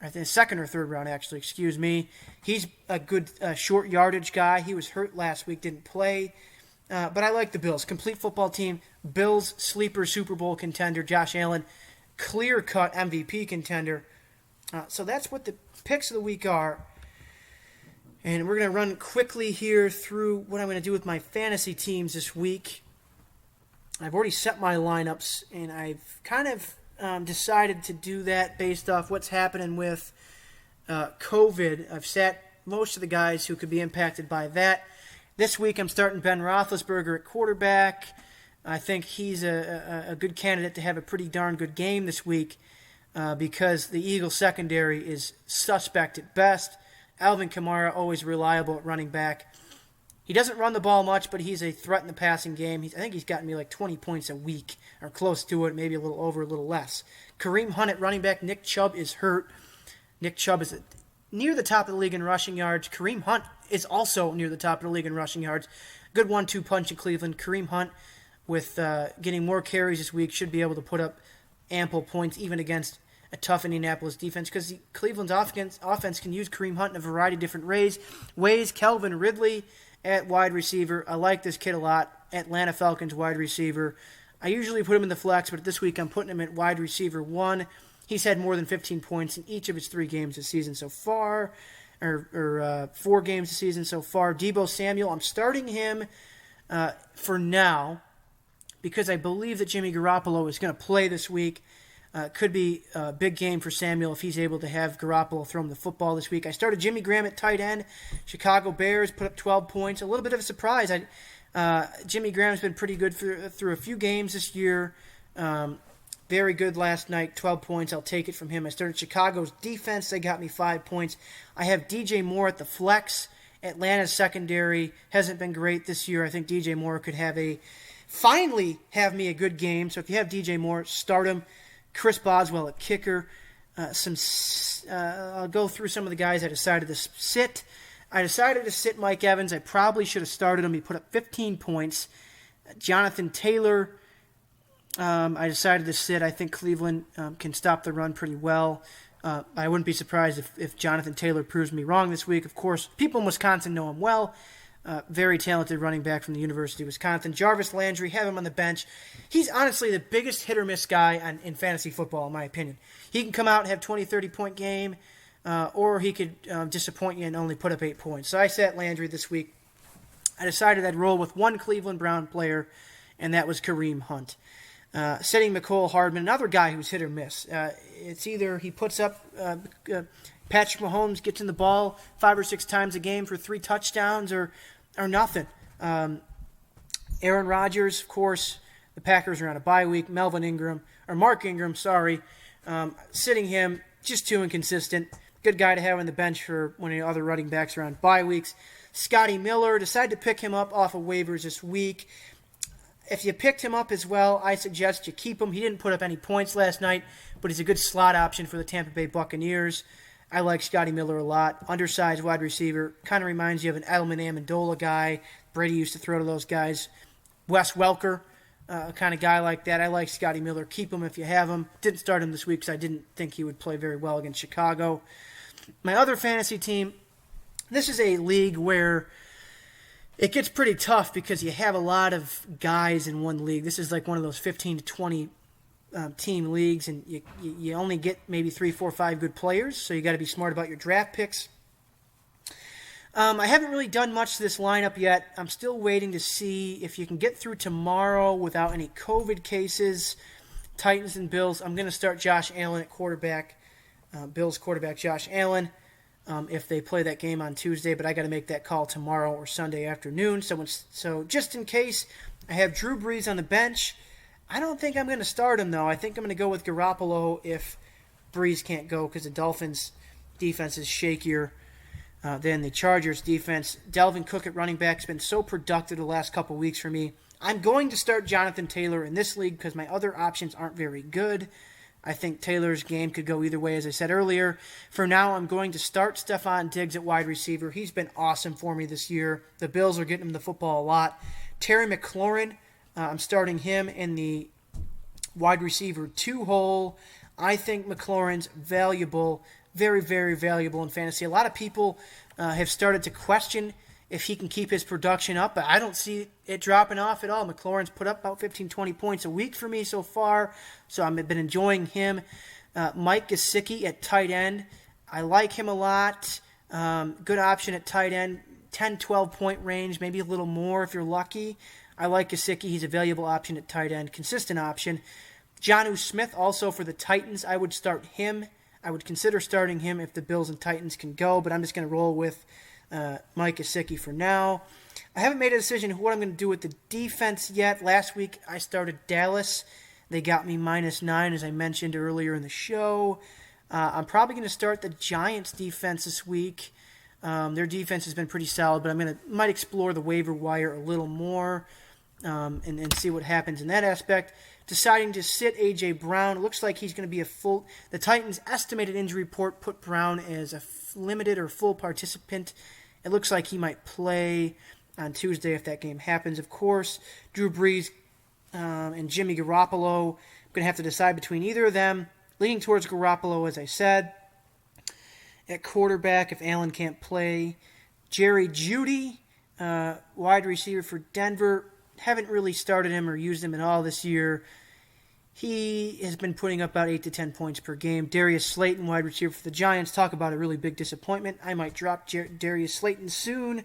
I think 2nd or 3rd round, actually, excuse me. He's a good short yardage guy. He was hurt last week, didn't play. But I like the Bills. Complete football team. Bills, sleeper Super Bowl contender. Josh Allen, clear-cut MVP contender. So that's what the picks of the week are. And we're going to run quickly here through what I'm going to do with my fantasy teams this week. I've already set my lineups, and I've kind of decided to do that based off what's happening with COVID. I've sat most of the guys who could be impacted by that. This week I'm starting Ben Roethlisberger at quarterback. I think he's a good candidate to have a pretty darn good game this week because the Eagles secondary is suspect at best. Alvin Kamara, always reliable at running back. He doesn't run the ball much, but he's a threat in the passing game. I think he's gotten me like 20 points a week, or close to it, maybe a little over, a little less. Kareem Hunt at running back. Nick Chubb is hurt. Nick Chubb is near the top of the league in rushing yards. Kareem Hunt is also near the top of the league in rushing yards. Good 1-2 punch in Cleveland. Kareem Hunt, with getting more carries this week, should be able to put up ample points even against a tough Indianapolis defense because Cleveland's offense can use Kareem Hunt in a variety of different ways. Calvin Ridley at wide receiver. I like this kid a lot. Atlanta Falcons wide receiver. I usually put him in the flex, but this week I'm putting him at wide receiver 1. He's had more than 15 points in each of his 3 games this season so far, or 4 games this season so far. Deebo Samuel, I'm starting him for now because I believe that Jimmy Garoppolo is going to play this week. Could be a big game for Samuel if he's able to have Garoppolo throw him the football this week. I started Jimmy Graham at tight end. Chicago Bears put up 12 points. A little bit of a surprise. Jimmy Graham's been pretty good through a few games this year. Very good last night, 12 points. I'll take it from him. I started Chicago's defense. They got me 5 points. I have DJ Moore at the flex. Atlanta's secondary hasn't been great this year. I think DJ Moore could finally have me a good game. So if you have DJ Moore, start him. Chris Boswell at kicker. I'll go through some of the guys I decided to sit. I decided to sit Mike Evans. I probably should have started him. He put up 15 points. Jonathan Taylor, I decided to sit. I think Cleveland can stop the run pretty well. I wouldn't be surprised if Jonathan Taylor proves me wrong this week. Of course, people in Wisconsin know him well. Very talented running back from the University of Wisconsin. Jarvis Landry, have him on the bench. He's honestly the biggest hit-or-miss guy in fantasy football, in my opinion. He can come out and have 20, 30-point game, or he could disappoint you and only put up 8 points. So I sat Landry this week. I decided I'd roll with one Cleveland Brown player, and that was Kareem Hunt. Sitting McCole Hardman, another guy who's hit or miss. It's either he puts up Patrick Mahomes gets in the ball 5 or 6 times a game for 3 touchdowns or nothing. Aaron Rodgers, of course, the Packers are on a bye week. Mark Ingram, sitting him, just too inconsistent. Good guy to have on the bench for when the other running backs are on bye weeks. Scotty Miller, decided to pick him up off of waivers this week. If you picked him up as well, I suggest you keep him. He didn't put up any points last night, but he's a good slot option for the Tampa Bay Buccaneers. I like Scotty Miller a lot. Undersized wide receiver. Kind of reminds you of an Edelman Amendola guy. Brady used to throw to those guys. Wes Welker, kind of guy like that. I like Scotty Miller. Keep him if you have him. Didn't start him this week because I didn't think he would play very well against Chicago. My other fantasy team, this is a league where it gets pretty tough because you have a lot of guys in one league. This is like one of those 15 to 20 team leagues, and you only get maybe 3, 4, 5 good players, so you got to be smart about your draft picks. I haven't really done much to this lineup yet. I'm still waiting to see if you can get through tomorrow without any COVID cases. Titans and Bills. I'm going to start Josh Allen at quarterback. Bills quarterback Josh Allen. If they play that game on Tuesday, but I got to make that call tomorrow or Sunday afternoon. So just in case, I have Drew Brees on the bench. I don't think I'm going to start him, though. I think I'm going to go with Garoppolo if Brees can't go because the Dolphins' defense is shakier than the Chargers' defense. Dalvin Cook at running back has been so productive the last couple weeks for me. I'm going to start Jonathan Taylor in this league because my other options aren't very good. I think Taylor's game could go either way, as I said earlier. For now, I'm going to start Stephon Diggs at wide receiver. He's been awesome for me this year. The Bills are getting him the football a lot. Terry McLaurin, I'm starting him in the wide receiver 2 hole. I think McLaurin's valuable, very, very valuable in fantasy. A lot of people have started to question if he can keep his production up, but I don't see it dropping off at all. McLaurin's put up about 15, 20 points a week for me so far, so I've been enjoying him. Mike Gesicki at tight end. I like him a lot. Good option at tight end. 10, 12-point range, maybe a little more if you're lucky. I like Gesicki. He's a valuable option at tight end, consistent option. Jonnu Smith also for the Titans. I would start him I would consider starting him if the Bills and Titans can go, but I'm just going to roll with Mike Gesicki for now. I haven't made a decision what I'm going to do with the defense yet. Last week I started Dallas. They got me -9, as I mentioned earlier in the show. I'm probably going to start the Giants defense this week. Their defense has been pretty solid, but might explore the waiver wire a little more and see what happens in that aspect. Deciding to sit A.J. Brown. It looks like he's going to be the Titans' estimated injury report put Brown as a limited or full participant. It looks like he might play on Tuesday if that game happens. Of course, Drew Brees and Jimmy Garoppolo. I'm going to have to decide between either of them. Leaning towards Garoppolo, as I said. At quarterback, if Allen can't play. Jerry Jeudy, wide receiver for Denver. Haven't really started him or used him at all this year. He has been putting up about 8 to 10 points per game. Darius Slayton, wide receiver for the Giants. Talk about a really big disappointment. I might drop Darius Slayton soon.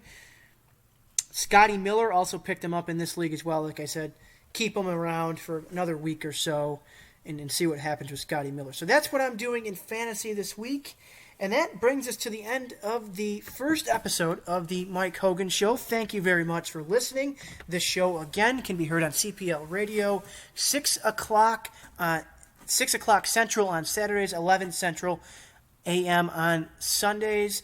Scotty Miller also picked him up in this league as well. Like I said, keep him around for another week or so and see what happens with Scotty Miller. So that's what I'm doing in fantasy this week. And that brings us to the end of the first episode of the Mike Hogan Show. Thank you very much for listening. This show, again, can be heard on CPL Radio, 6 o'clock Central on Saturdays, 11 Central a.m. on Sundays.